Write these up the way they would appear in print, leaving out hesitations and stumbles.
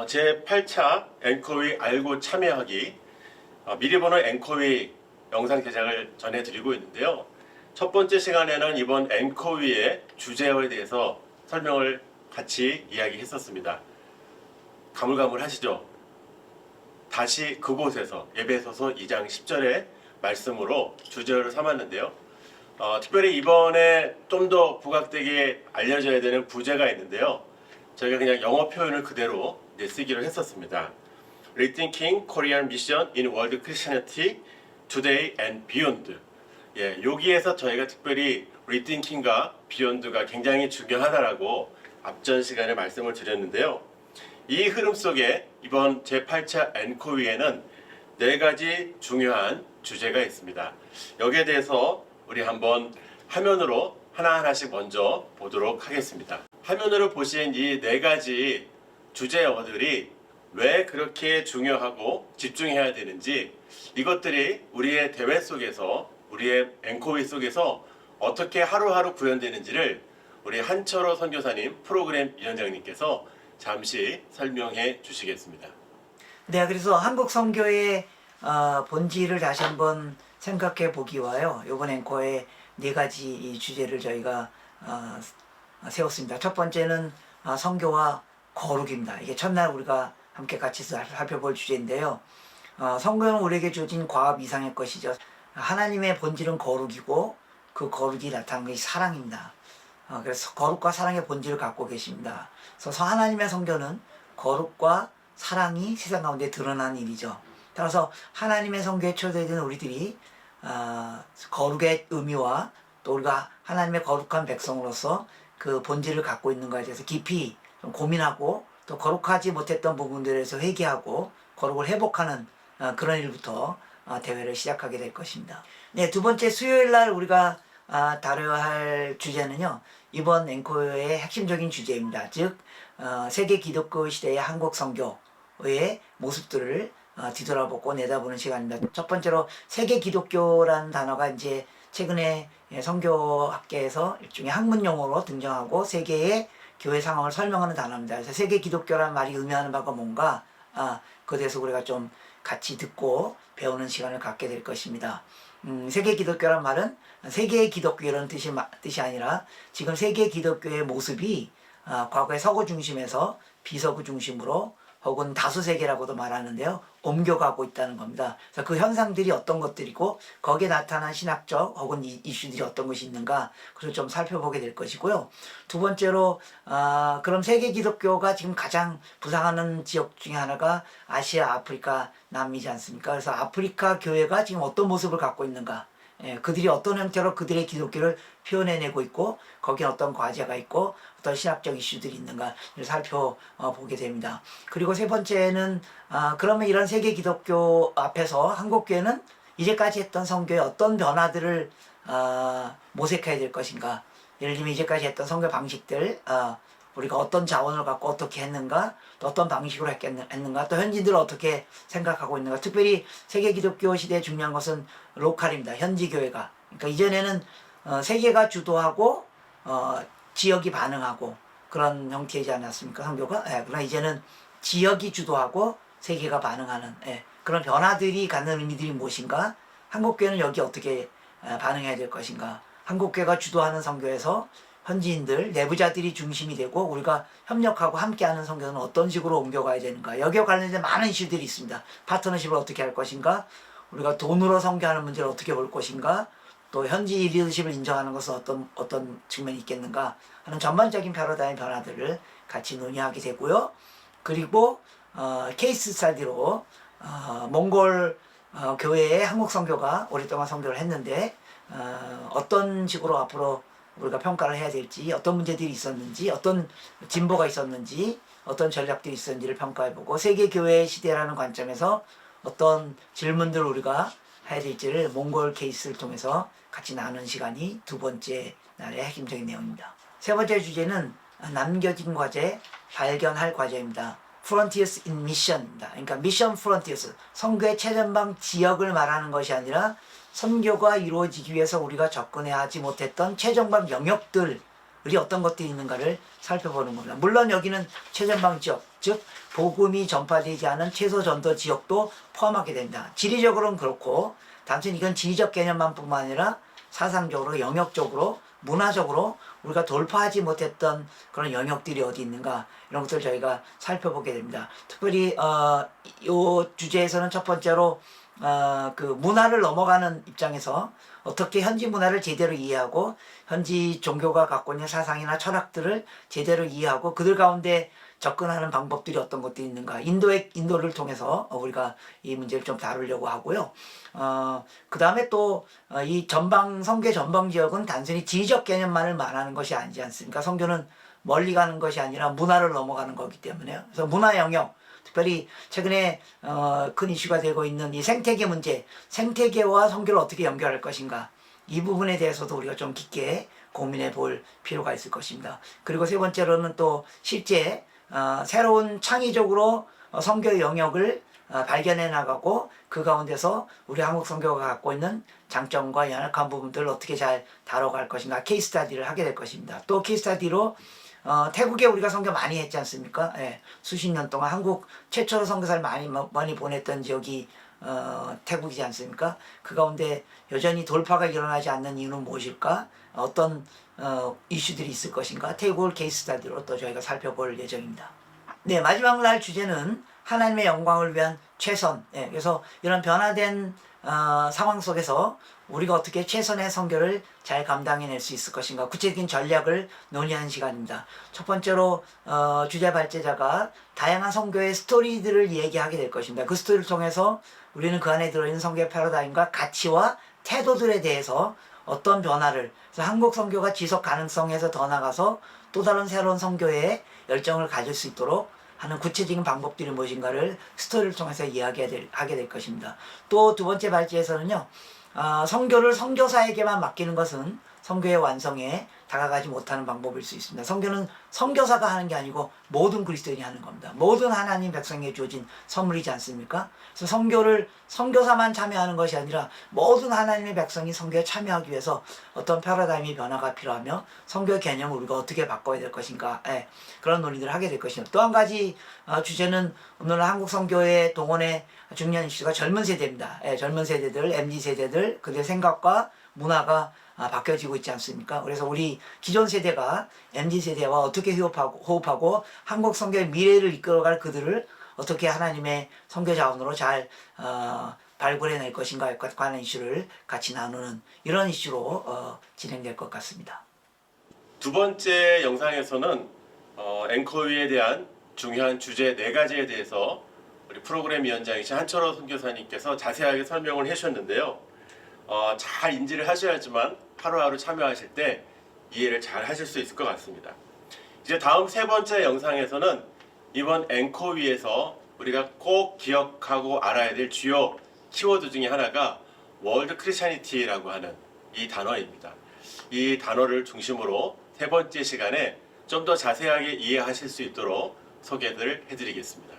제8차 앵커위 알고 참여하기 미리 보는 앵커위 영상 제작을 전해드리고 있는데요. 첫 번째 시간에는 이번 앵커위의 주제에 대해서 설명을 같이 이야기했었습니다. 가물가물하시죠? 다시 그곳에서 에베소서 2장 10절의 말씀으로 주제를 삼았는데요. 특별히 이번에 좀 더 부각되게 알려져야 되는 부제가 있는데요. 저희가 그냥 영어 표현을 그대로 쓰기로 했었습니다. Rethinking Korean Mission in World Christianity Today and Beyond. 여기에서 저희가 특별히 Rethinking과 Beyond가 굉장히 중요하다라고 앞전 시간에 말씀을 드렸는데요. 이 흐름 속에 이번 제8차 앵커위에는 4가지 중요한 주제가 있습니다. 여기에 대해서 우리 한번 화면으로 하나하나씩 먼저 보도록 하겠습니다. 화면으로 보신 이 4가지 주제어들이 왜 그렇게 중요하고 집중해야 되는지, 이것들이 우리의 대회 속에서, 우리의 앵커위 속에서 어떻게 하루하루 구현되는지를 우리 한철호 선교사님 프로그램 위원장님께서 잠시 설명해 주시겠습니다. 네, 그래서 한국 선교의 본질을 다시 한번 생각해 보기와요. 이번 앵커에 4가지 이 주제를 저희가 세웠습니다. 첫 번째는 선교와 거룩입니다. 이게 첫날 우리가 함께 같이 살펴볼 주제인데요. 선교는 우리에게 주어진 과업 이상의 것이죠. 하나님의 본질은 거룩이고 그 거룩이 나타나는 것이 사랑입니다. 그래서 거룩과 사랑의 본질을 갖고 계십니다. 그래서 하나님의 선교는 거룩과 사랑이 세상 가운데 드러나는 일이죠. 따라서 하나님의 선교에 초대된 우리들이 거룩의 의미와 또 우리가 하나님의 거룩한 백성으로서 그 본질을 갖고 있는 것에 대해서 깊이 좀 고민하고, 또 거룩하지 못했던 부분들에서 회개하고 거룩을 회복하는 그런 일부터 대회를 시작하게 될 것입니다. 네, 두 번째 수요일 날 우리가 다뤄야 할 주제는요, 이번 앵커의 핵심적인 주제입니다. 즉 세계 기독교 시대의 한국 선교의 모습들을 뒤돌아보고 내다보는 시간입니다. 첫 번째로 세계 기독교라는 단어가 이제 최근에 선교학계에서 일종의 학문 용어로 등장하고 세계의 교회 상황을 설명하는 단어입니다. 그래서 세계 기독교라는 말이 의미하는 바가 뭔가 그에 대해서 우리가 좀 같이 듣고 배우는 시간을 갖게 될 것입니다. 세계 기독교란 말은 세계의 기독교 이런 뜻이 아니라 지금 세계 기독교의 모습이 과거의 서구 중심에서 비서구 중심으로 혹은 다수세계라고도 말하는데요, 옮겨가고 있다는 겁니다. 그래서 그 현상들이 어떤 것들이고 거기에 나타난 신학적 혹은 이슈들이 어떤 것이 있는가, 그걸 좀 살펴보게 될 것이고요. 두 번째로 그럼 세계 기독교가 지금 가장 부상하는 지역 중에 하나가 아시아, 아프리카, 남미지 않습니까? 그래서 아프리카 교회가 지금 어떤 모습을 갖고 있는가, 그들이 어떤 형태로 그들의 기독교를 표현해내고 있고 거기에 어떤 과제가 있고 어떤 신학적 이슈들이 있는가를 살펴보게 됩니다. 그리고 세 번째는 그러면 이런 세계 기독교 앞에서 한국교회는 이제까지 했던 선교의 어떤 변화들을 모색해야 될 것인가, 예를 들면 이제까지 했던 선교 방식들, 우리가 어떤 자원을 갖고 어떻게 했는가, 또 어떤 방식으로 했는가, 또 현지인들을 어떻게 생각하고 있는가. 특별히 세계 기독교 시대에 중요한 것은 로컬입니다. 현지 교회가. 그러니까 이전에는 세계가 주도하고 지역이 반응하고 그런 형태이지 않았습니까, 선교가? 그러나 이제는 지역이 주도하고 세계가 반응하는 그런 변화들이 갖는 의미들이 무엇인가, 한국교회는 여기 어떻게 반응해야 될 것인가, 한국교회가 주도하는 선교에서 현지인들, 내부자들이 중심이 되고 우리가 협력하고 함께하는 선교는 어떤 식으로 옮겨가야 되는가, 여기와 관련된 많은 이슈들이 있습니다. 파트너십을 어떻게 할 것인가, 우리가 돈으로 선교하는 문제를 어떻게 볼 것인가, 또 현지 리더십을 인정하는 것은 어떤 측면이 있겠는가 하는 전반적인 패러다임 변화들을 같이 논의하게 되고요. 그리고 케이스 스터디로 몽골 교회의 한국 선교가 오랫동안 선교를 했는데 어떤 식으로 앞으로 우리가 평가를 해야 될지, 어떤 문제들이 있었는지, 어떤 진보가 있었는지, 어떤 전략들이 있었는지를 평가해보고 세계교회 시대라는 관점에서 어떤 질문들을 우리가 해야 될지를 몽골 케이스를 통해서 같이 나누는 시간이 두 번째 날의 핵심적인 내용입니다. 세 번째 주제는 남겨진 과제, 발견할 과제입니다. Frontiers in Mission입니다. 그러니까 미션 프론티어스, 선교의 최전방 지역을 말하는 것이 아니라 선교가 이루어지기 위해서 우리가 접근해야 하지 못했던 최전방 영역들, 어떤 것들이 있는가를 살펴보는 겁니다. 물론 여기는 최전방 지역, 즉 복음이 전파되지 않은 최소전도 지역도 포함하게 됩니다. 지리적으로는 그렇고 단순히 이건 지리적 개념만 뿐만 아니라 사상적으로, 영역적으로, 문화적으로 우리가 돌파하지 못했던 그런 영역들이 어디 있는가 이런 것들을 저희가 살펴보게 됩니다. 특별히 이 주제에서는 첫 번째로 그 문화를 넘어가는 입장에서 어떻게 현지 문화를 제대로 이해하고 현지 종교가 갖고 있는 사상이나 철학들을 제대로 이해하고 그들 가운데 접근하는 방법들이 어떤 것들이 있는가 인도를 통해서 우리가 이 문제를 좀 다루려고 하고요. 그 다음에 또 이 성교 전방 지역은 단순히 지리적 개념만을 말하는 것이 아니지 않습니까? 성교는 멀리 가는 것이 아니라 문화를 넘어가는 거기 때문에요. 그래서 문화 영역, 특별히 최근에 큰 이슈가 되고 있는 이 생태계 문제, 생태계와 성교를 어떻게 연결할 것인가, 이 부분에 대해서도 우리가 좀 깊게 고민해 볼 필요가 있을 것입니다. 그리고 세 번째로는 또 실제 새로운 창의적으로 성교의 영역을 발견해 나가고 그 가운데서 우리 한국 선교가 갖고 있는 장점과 연약한 부분들을 어떻게 잘 다뤄갈 것인가 케이스 스터디를 하게 될 것입니다. 또 케이스 스터디로 태국에 우리가 선교 많이 했지 않습니까? 예, 수십 년 동안 한국 최초로 선교사를 많이 보냈던 지역이 태국이지 않습니까? 그 가운데 여전히 돌파가 일어나지 않는 이유는 무엇일까? 어떤 이슈들이 있을 것인가? 태국을 케이스 스터디로 또 저희가 살펴볼 예정입니다. 네, 마지막 날 주제는 하나님의 영광을 위한 최선. 예, 그래서 이런 변화된 상황 속에서 우리가 어떻게 최선의 선교를 잘 감당해낼 수 있을 것인가, 구체적인 전략을 논의하는 시간입니다. 첫 번째로 주제 발제자가 다양한 선교의 스토리들을 얘기하게 될 것입니다. 그 스토리를 통해서 우리는 그 안에 들어있는 선교의 패러다임과 가치와 태도들에 대해서 어떤 변화를, 그래서 한국 선교가 지속 가능성에서 더 나가서 또 다른 새로운 선교의 열정을 가질 수 있도록 하는 구체적인 방법들이 무엇인가를 스토리를 통해서 이야기하게 될 것입니다. 또 두 번째 발제에서는요, 선교를 선교사에게만 맡기는 것은 선교의 완성에 다가가지 못하는 방법일 수 있습니다. 선교는 선교사가 하는 게 아니고 모든 그리스도인이 하는 겁니다. 모든 하나님 백성에게 주어진 선물이지 않습니까? 그래서 선교를 선교사만 참여하는 것이 아니라 모든 하나님의 백성이 선교에 참여하기 위해서 어떤 패러다임의 변화가 필요하며 선교의 개념을 우리가 어떻게 바꿔야 될 것인가, 그런 논의들을 하게 될 것입니다. 또 한 가지 주제는 오늘 한국 선교의 동원의 중요한 이슈가 젊은 세대입니다. 젊은 세대들, MZ 세대들, 그들의 생각과 문화가 바뀌어지고 있지 않습니까? 그래서 우리 기존 세대가 MZ 세대와 어떻게 호흡하고 한국 선교의 미래를 이끌어갈 그들을 어떻게 하나님의 선교 자원으로 잘 발굴해낼 것인가에 관한 이슈를 같이 나누는 이런 이슈로 진행될 것 같습니다. 두 번째 영상에서는 앵커위에 대한 중요한 주제 4가지에 대해서 우리 프로그램 위원장이신 한철호 선교사님께서 자세하게 설명을 해주셨는데요. 잘 인지를 하셔야지만 하루하루 참여하실 때 이해를 잘 하실 수 있을 것 같습니다. 이제 다음 세 번째 영상에서는 이번 앵커위에서 우리가 꼭 기억하고 알아야 될 주요 키워드 중에 하나가 월드 크리스찬니티라고 하는 이 단어입니다. 이 단어를 중심으로 세 번째 시간에 좀 더 자세하게 이해하실 수 있도록 소개를 해드리겠습니다.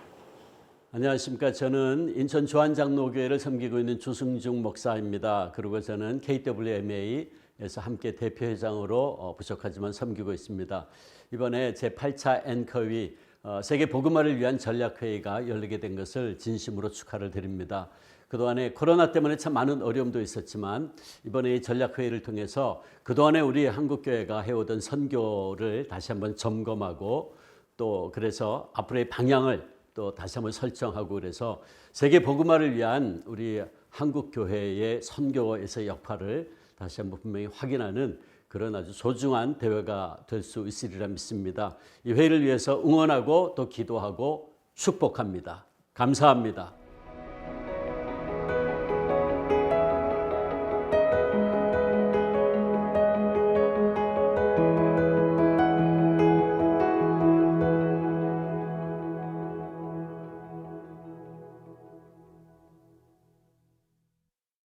안녕하십니까. 저는 인천 조한장로교회를 섬기고 있는 주승중 목사입니다. 그리고 저는 KWMA에서 함께 대표회장으로 부족하지만 섬기고 있습니다. 이번에 제8차 앵커위 세계 복음화를 위한 전략회의가 열리게 된 것을 진심으로 축하를 드립니다. 그동안에 코로나 때문에 참 많은 어려움도 있었지만 이번에 이 전략회의를 통해서 그동안에 우리 한국교회가 해오던 선교를 다시 한번 점검하고 또 그래서 앞으로의 방향을 또 다시 한번 설정하고 그래서 세계 복음화를 위한 우리 한국 교회의 선교에서의 역할을 다시 한번 분명히 확인하는 그런 아주 소중한 대회가 될 수 있으리라 믿습니다. 이 회의를 위해서 응원하고 또 기도하고 축복합니다. 감사합니다.